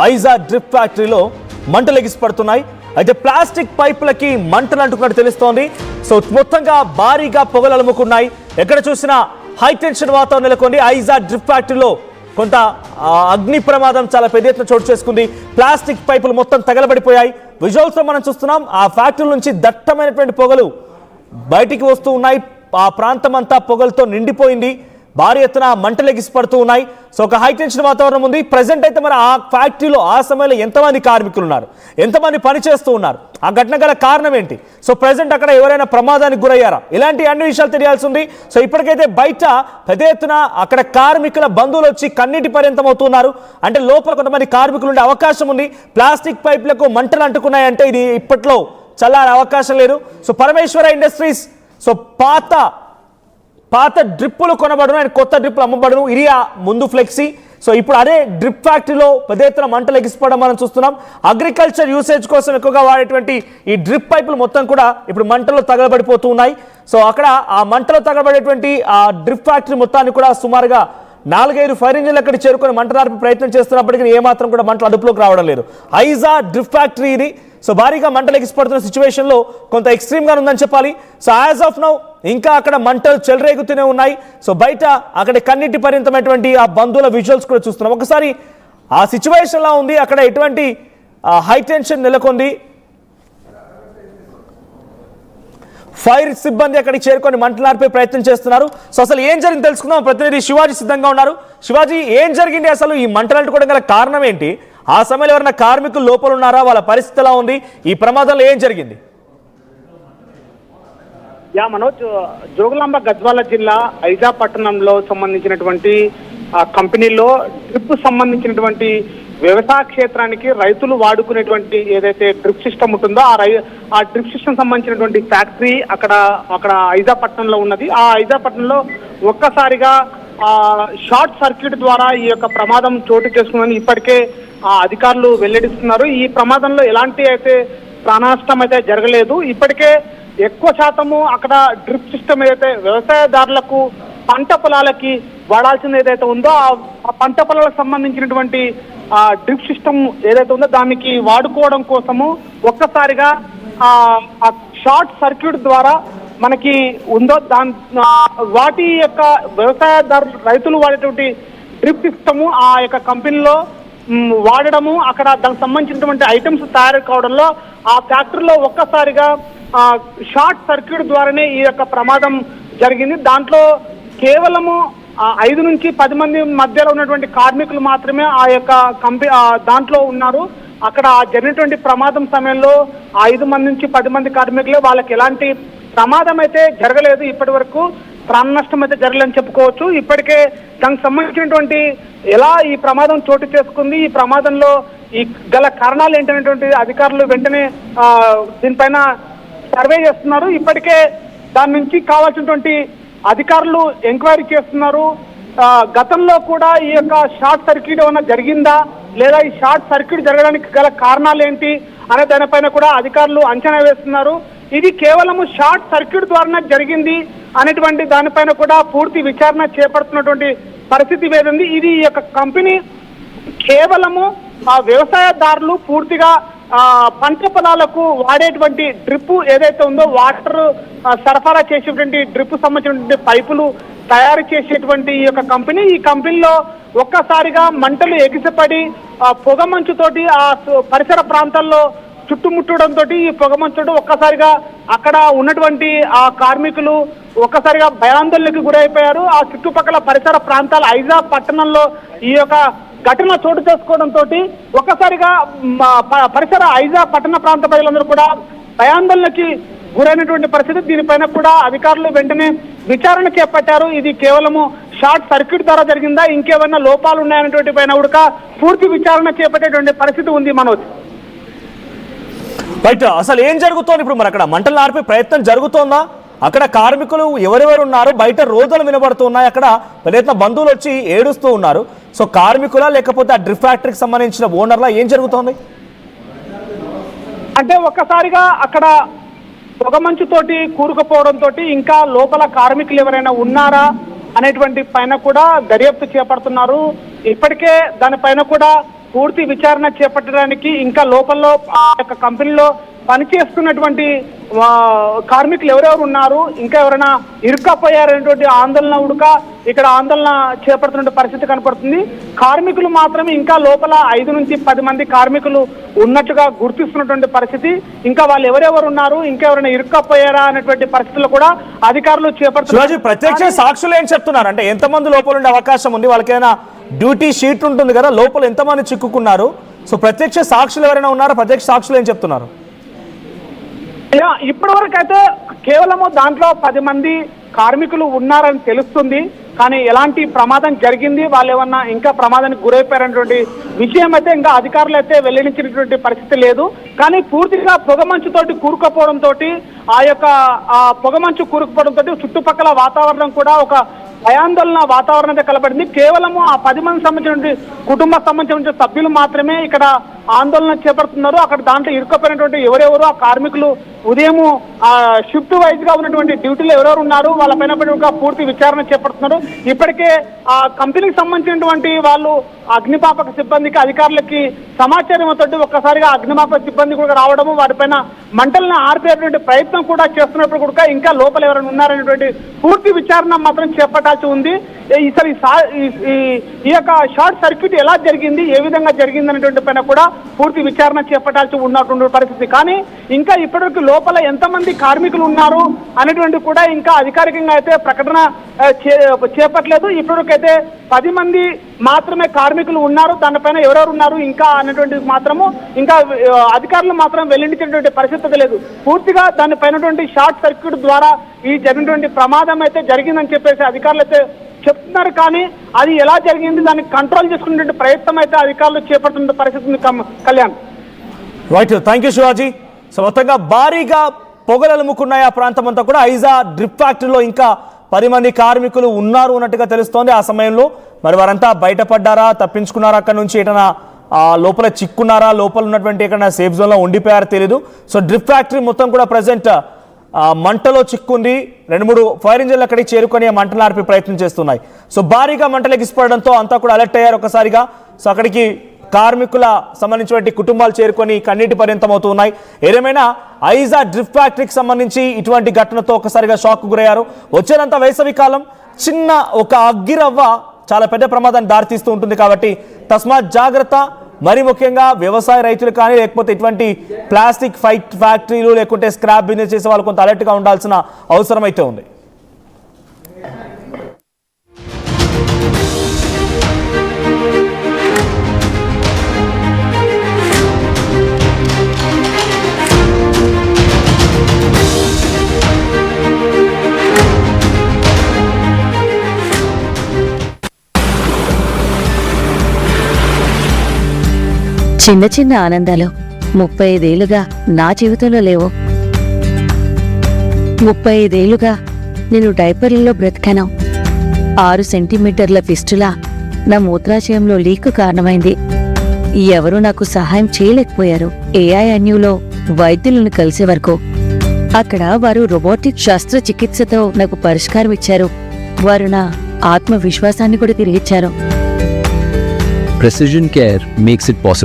Aiza drip ఫ్యాక్టరీలో మంటలు ఎగిసిపడుతున్నాయి. అయితే ప్లాస్టిక్ పైపులకి మంటలు అంటుకున్నట్టు తెలుస్తోంది. సో మొత్తంగా భారీగా పొగలు అలుముకున్నాయి. ఎక్కడ చూసినా హై టెన్షన్ వాతావరణం నెలకొంది. ఐజా డ్రిప్ ఫ్యాక్టరీలో కొంత అగ్ని ప్రమాదం చాలా పెద్ద ఎత్తున చోటు చేసుకుంది. ప్లాస్టిక్ పైపులు మొత్తం తగలబడిపోయాయి. విజువల్స్లో మనం చూస్తున్నాం. ఆ ఫ్యాక్టరీ నుంచి దట్టమైనటువంటి పొగలు బయటికి వస్తూ ఉన్నాయి. ఆ ప్రాంతం అంతా పొగలతో నిండిపోయింది. భారీ ఎత్తున మంటలు ఎగిసిపడుతూ ఉన్నాయి. సో ఒక హై టెన్షన్ వాతావరణం ఉంది. ప్రజెంట్ అయితే మరి ఆ ఫ్యాక్టరీలో ఆ సమయంలో ఎంతమంది కార్మికులు ఉన్నారు, ఎంతమంది పనిచేస్తూ ఉన్నారు, ఆ ఘటన గల కారణం ఏంటి, సో ప్రజెంట్ అక్కడ ఎవరైనా ప్రమాదానికి గురయ్యారా, ఇలాంటి అన్ని విషయాలు తెలియాల్సి ఉంది. సో ఇప్పటికైతే బయట పెద్ద ఎత్తున అక్కడ కార్మికుల బంధువులు వచ్చి కన్నీటి పర్యంతం అవుతున్నారు. అంటే లోపల కొంతమంది కార్మికులు ఉండే అవకాశం ఉంది. ప్లాస్టిక్ పైపులకు మంటలు అంటుకున్నాయంటే ఇది ఇప్పట్లో చల్లారే అవకాశం లేదు. సో పరమేశ్వర ఇండస్ట్రీస్ సో పాత డ్రిప్పులు కొనబడును అండ్ కొత్త డ్రిప్పులు అమ్మబడును. ఇది ముందు ఫ్లెక్సీ. సో ఇప్పుడు అదే డ్రిప్ ఫ్యాక్టరీలో పెద్ద ఎత్తున మంటలు ఎగిసిపోవడం మనం చూస్తున్నాం. అగ్రికల్చర్ యూసేజ్ కోసం ఎక్కువగా వాడేటువంటి ఈ డ్రిప్ పైపులు మొత్తం కూడా ఇప్పుడు మంటల్లో తగలబడిపోతూ ఉన్నాయి. సో అక్కడ ఆ మంటలో తగలబడేటువంటి ఆ డ్రిప్ ఫ్యాక్టరీ మొత్తాన్ని కూడా సుమారుగా 4-5 ఫైర్ ఇంజిన్లు అక్కడ చేరుకొని మంటలార్పే ప్రయత్నం చేస్తున్నప్పటికీ ఏమాత్రం కూడా మంటలు అదుపులోకి రావడం లేదు. ఐజా డ్రిప్ ఫ్యాక్టరీ ఇది. సో భారీగా మంటలు ఎగిసిపడుతున్న సిచ్యువేషన్లో కొంత ఎక్స్ట్రీమ్గా ఉందని చెప్పాలి. సో యాజ్ ఆఫ్ నౌ ఇంకా అక్కడ మంటలు చెలరేగుతూనే ఉన్నాయి. సో బయట అక్కడ కన్నీటి పర్యంతమైనటువంటి ఆ బంధువుల విజువల్స్ కూడా చూస్తున్నాం. ఒకసారి ఆ సిచ్యువేషన్లా ఉంది. అక్కడ ఎటువంటి హై టెన్షన్ నెలకొంది. ఫైర్ సిబ్బంది అక్కడికి చేరుకొని మంటలార్పే ప్రయత్నం చేస్తున్నారు. సో అసలు ఏం జరిగింది తెలుసుకుందాం. ప్రతినిధి శివాజీ సిద్ధంగా ఉన్నారు. శివాజీ, ఏం జరిగింది అసలు? ఈ మంటలు అంటుకోవడం గల కారణం ఏంటి? ఆ సమయంలో ఎవరైనా కార్మికులు లోపల ఉన్నారా? వాళ్ళ పరిస్థితి ఎలా ఉంది? ఈ ప్రమాదంలో ఏం జరిగింది? మనోజ్, జోగులాంబ గద్వాల జిల్లా ఐజా పట్టణంలో సంబంధించినటువంటి కంపెనీలో డ్రిప్ సంబంధించినటువంటి వ్యవసాయ క్షేత్రానికి రైతులు వాడుకునేటువంటి ఏదైతే డ్రిప్ సిస్టమ్ ఉంటుందో ఆ డ్రిప్ సిస్టమ్ సంబంధించినటువంటి ఫ్యాక్టరీ అక్కడ ఐజా పట్టణంలో ఉన్నది. ఆ ఐజా పట్టణంలో ఒక్కసారిగా షార్ట్ సర్క్యూట్ ద్వారా ఈ యొక్క ప్రమాదం చోటు చేసుకుందని ఇప్పటికే అధికారులు వెల్లడిస్తున్నారు. ఈ ప్రమాదంలో ఎలాంటి అయితే ప్రాణనష్టం అయితే జరగలేదు. ఇప్పటికే ఎక్కువ శాతము అక్కడ డ్రిప్ సిస్టమ్ ఏదైతే వ్యవసాయదారులకు పంట పొలాలకి వాడాల్సింది ఏదైతే ఉందో ఆ పంట పొలాలకు సంబంధించినటువంటి డ్రిప్ సిస్టమ్ ఏదైతే ఉందో దానికి వాడుకోవడం కోసము ఒక్కసారిగా ఆ షార్ట్ సర్క్యూట్ ద్వారా మనకి ఉందో వాటి యొక్క వ్యవసాయదారులు రైతులు వాడేటువంటి డ్రిప్ సిస్టమ్ ఆ యొక్క కంపెనీలో వాడడము, అక్కడ దానికి సంబంధించినటువంటి ఐటమ్స్ తయారు కావడంలో ఆ ఫ్యాక్టరీలో ఒక్కసారిగా షార్ట్ సర్క్యూట్ ద్వారానే ఈ యొక్క ప్రమాదం జరిగింది. దాంట్లో కేవలము 5 నుంచి 10 మంది మధ్యలో ఉన్నటువంటి కార్మికులు మాత్రమే ఆ యొక్క దాంట్లో ఉన్నారు. అక్కడ జరిగినటువంటి ప్రమాదం సమయంలో 5 మంది నుంచి 10 మంది కార్మికులు, వాళ్ళకి ఎలాంటి ప్రమాదం అయితే జరగలేదు. ఇప్పటి వరకు ప్రాణ నష్టం అయితే జరగలేదని చెప్పుకోవచ్చు. ఇప్పటికే దానికి సంబంధించినటువంటి ఎలా ఈ ప్రమాదం చోటు చేసుకుంది, ఈ ప్రమాదంలో ఈ గల కారణాలు ఏంటనేటువంటి అధికారులు వెంటనే దీనిపైన సర్వే చేస్తున్నారు. ఇప్పటికే దాని నుంచి కావాల్సినటువంటి అధికారులు ఎంక్వైరీ చేస్తున్నారు. గతంలో కూడా ఈ యొక్క షార్ట్ సర్క్యూట్ ఏమైనా జరిగిందా, లేదా ఈ షార్ట్ సర్క్యూట్ జరగడానికి గల కారణాలు ఏంటి అనే దానిపైన కూడా అధికారులు అంచనా వేస్తున్నారు. ఇది కేవలము షార్ట్ సర్క్యూట్ ద్వారానే జరిగింది అనేటువంటి దానిపైన కూడా పూర్తి విచారణ చేపడుతున్నటువంటి పరిస్థితి వేదింది. ఇది ఈ యొక్క కంపెనీ కేవలము వ్యవసాయదారులు పూర్తిగా పంట పొలాలకు వాడేటువంటి డ్రిప్ ఏదైతే ఉందో వాటర్ సరఫరా చేసేటువంటి డ్రిప్ సంబంధించినటువంటి పైపులు తయారు చేసేటువంటి ఈ యొక్క కంపెనీ, ఈ కంపెనీలో ఒక్కసారిగా మంటలు ఎగిసిపడి పొగమంచుతోటి ఆ పరిసర ప్రాంతాల్లో చుట్టుముట్టడంతో ఈ పొగమంచుడు ఒక్కసారిగా అక్కడ ఉన్నటువంటి ఆ కార్మికులు ఒక్కసారిగా భయాందోళనకు గురైపోయారు. ఆ చుట్టుపక్కల పరిసర ప్రాంతాల ఐజా పట్టణంలో ఈ యొక్క ఘటన చోటు చేసుకోవడంతో ఒక్కసారిగా పరిసర ఐజా పట్టణ ప్రాంత ప్రజలందరూ కూడా భయాందోళనకి గురైనటువంటి పరిస్థితి. దీనిపైన కూడా అధికారులు వెంటనే విచారణ చేపట్టారు. ఇది కేవలము షార్ట్ సర్క్యూట్ ద్వారా జరిగిందా, ఇంకేమైనా లోపాలు ఉన్నాయనేటువంటి పైన కూడా పూర్తి విచారణ చేపట్టేటువంటి పరిస్థితి ఉంది. మనోజ్, బయట అసలు ఏం జరుగుతోంది ఇప్పుడు? మరి అక్కడ మంటలు ఆర్పే ప్రయత్నం జరుగుతోందా? అక్కడ కార్మికులు ఎవరెవరు ఉన్నారు? బయట రోదలు వినబడుతున్నాయి. అక్కడ పెద్ద బంధువులు వచ్చి ఏడుస్తూ ఉన్నారు. సో కార్మికులా లేకపోతే ఆ డ్రిప్ ఫ్యాక్టరీకి సంబంధించిన ఓనర్లా ఏం జరుగుతోంది? అంటే ఒక్కసారిగా అక్కడ పొగమంచుతోటి కూరుకుపోవడంతో ఇంకా లోపల కార్మికులు ఎవరైనా ఉన్నారా అనేటువంటి పైన కూడా దర్యాప్తు చేపడుతున్నారు. ఇప్పటికే దానిపైన కూడా పూర్తి విచారణ చేపట్టడానికి ఇంకా లోపల ఆ యొక్క కంపెనీలో పనిచేస్తున్నటువంటి కార్మికులు ఎవరెవరు ఉన్నారు, ఇంకా ఎవరైనా ఇరుక్కపోయారనేటువంటి ఆందోళన ఇక్కడ ఆందోళన చేపడుతున్న పరిస్థితి కనపడుతుంది. కార్మికులు మాత్రమే ఇంకా లోపల 5 నుంచి 10 మంది కార్మికులు ఉన్నట్టుగా గుర్తిస్తున్నటువంటి పరిస్థితి. ఇంకా వాళ్ళు ఎవరెవరు ఉన్నారు, ఇంకా ఎవరైనా ఇరుక్కపోయారా అనేటువంటి పరిస్థితులు కూడా అధికారులు చేపడుతున్నారు. ప్రత్యక్ష సాక్షులు ఏం చెప్తున్నారు అంటే ఎంతమంది లోపల ఉండే అవకాశం ఉంది, వాళ్ళకైనా డ్యూటీ షీట్ ఉంటుంది కదా, లోపల ఎంతమంది చిక్కుకున్నారు? సో ప్రత్యక్ష సాక్షులు ఎవరైనా ఉన్నారా? ప్రత్యక్ష సాక్షులు ఏం చెప్తున్నారు? ఇప్పటి వరకు అయితే కేవలము దాంట్లో 10 మంది కార్మికులు ఉన్నారని తెలుస్తుంది. కానీ ఎలాంటి ప్రమాదం జరిగింది, వాళ్ళు ఏమన్నా ఇంకా ప్రమాదానికి గురైపోయారనేటువంటి విషయం అయితే ఇంకా అధికారులు అయితే వెల్లడించినటువంటి పరిస్థితి లేదు. కానీ పూర్తిగా పొగమంచుతోటి కూరుకుపోవడంతో ఆ యొక్క పొగమంచు కూరుకుపోవడంతో చుట్టుపక్కల వాతావరణం కూడా ఒక భయాందోళన వాతావరణం అయితే కలపడింది. కేవలము ఆ 10 మంది సంబంధించిన కుటుంబ సంబంధించిన సభ్యులు మాత్రమే ఇక్కడ ఆందోళన చేపడుతున్నారు. అక్కడ దాంట్లో ఇరుక్కుపోయినటువంటి ఎవరెవరు ఆ కార్మికులు ఉదయం షిఫ్ట్ వైజ్ గా ఉన్నటువంటి డ్యూటీలో ఎవరెవరు ఉన్నారు వాళ్ళపైన పూర్తి విచారణ చేపడుతున్నారు. ఇప్పటికే ఆ కంపెనీకి సంబంధించినటువంటి వాళ్ళు అగ్నిమాపక సిబ్బందికి అధికారులకి సమాచారం తోటి ఒక్కసారిగా అగ్నిమాపక సిబ్బంది కూడా రావడము, వాటిపైన మంటలను ఆర్పేటువంటి ప్రయత్నం కూడా చేస్తున్నప్పుడు కూడా ఇంకా లోపల ఎవరైనా ఉన్నారనేటువంటి పూర్తి విచారణ మాత్రం చేపట్టాల్సి ఉంది. ఈ యొక్క షార్ట్ సర్క్యూట్ ఎలా జరిగింది, ఏ విధంగా జరిగింది అనేటువంటి పైన కూడా పూర్తి విచారణ చేపట్టాల్సి ఉన్నటువంటి పరిస్థితి. కానీ ఇంకా ఇప్పటివరకు లోపల ఎంతమంది కార్మికులు ఉన్నారు అనేటువంటి కూడా ఇంకా అధికారికంగా అయితే ప్రకటన చేపట్టలేదు. ఇప్పటివరకు అయితే 10 మంది మాత్రమే కార్మికులు ఉన్నారు, దానిపైన ఎవరెవరు ఉన్నారు ఇంకా అనేటువంటి మాత్రము ఇంకా అధికారులు మాత్రం వెల్లడించినటువంటి పరిస్థితి లేదు. పూర్తిగా దానిపైనటువంటి షార్ట్ సర్క్యూట్ ద్వారా ఈ జరిగినటువంటి ప్రమాదం అయితే జరిగిందని చెప్పేసి అధికారులు అయితే చెప్తున్నారు. కానీ అది ఎలా జరిగింది, దాన్ని కంట్రోల్ చేసుకునే ప్రయత్నం అయితే అధికారులు చేపడుతున్న పరిస్థితి. Kalyan, right, thank you Shivaji. So మొత్తంగా భారీగా పొగలలుముకున్నాయి ఆ ప్రాంతం అంతా కూడా. ఐజా డ్రిప్ ఫ్యాక్టరీలో ఇంకా 10 మంది కార్మికులు ఉన్నారు అన్నట్టుగా తెలుస్తోంది. ఆ సమయంలో మరి వారంతా బయటపడ్డారా, తప్పించుకున్నారా, అక్కడ నుంచి ఏదైనా లోపల చిక్కున్నారా, లోపల ఉన్నటువంటి ఎక్కడైనా సేఫ్ జోన్లో ఉండిపోయారో తెలియదు. సో డ్రిప్ ఫ్యాక్టరీ మొత్తం కూడా ప్రజెంట్ మంటలో చిక్కుంది. 2-3 ఫైర్ ఇంజిన్లు అక్కడికి చేరుకొని మంటలు ఆర్పే ప్రయత్నం చేస్తున్నాయి. సో భారీగా మంటలు ఎగిసిపడడంతో అంతా కూడా అలర్ట్ అయ్యారు ఒకసారిగా. సో అక్కడికి కార్మికుల సంబంధించినటువంటి కుటుంబాలు చేరుకొని కన్నీటి పర్యంతం అవుతున్నాయి. ఏదేమైనా ఐజా డ్రిప్ ఫ్యాక్టరీకి సంబంధించి ఇటువంటి ఘటనతో ఒకసారిగా షాక్ గురయ్యారు. వచ్చేదంతా వేసవి కాలం, చిన్న ఒక అగ్గిరవ్వ చాలా పెద్ద ప్రమాదాన్ని దారితీస్తూ ఉంటుంది. కాబట్టి తస్మాత్ జాగ్రత్త. మరి ముఖ్యంగా వ్యవసాయ రైతులు కానీ లేకపోతే ఇటువంటి ప్లాస్టిక్ ఫ్యాక్టరీలు లేకుంటే స్క్రాప్ బిజినెస్ చేసే వాళ్ళు కొంత అలర్ట్గా ఉండాల్సిన అవసరం అయితే ఉంది. చిన్న చిన్న ఆనందాలు 35 ఏళ్లుగా నా జీవితంలో లేవు. 35 ఏళ్లుగా నేను డైపర్లలో బ్రతికాను. 6 సెంటీమీటర్ల ఫిస్టులా నా మూత్రాశయంలో లీక్ కారణమైంది. ఎవరూ నాకు సహాయం చేయలేకపోయారు. ఏఐఎన్యూలో వైద్యులను కలిసే వరకు. అక్కడ వారు రోబోటిక్ శస్త్రచికిత్సతో నాకు పరిష్కారం ఇచ్చారు. వారు నా ఆత్మవిశ్వాసాన్ని కూడా తిరిగిచ్చారు. Precision care makes it possible.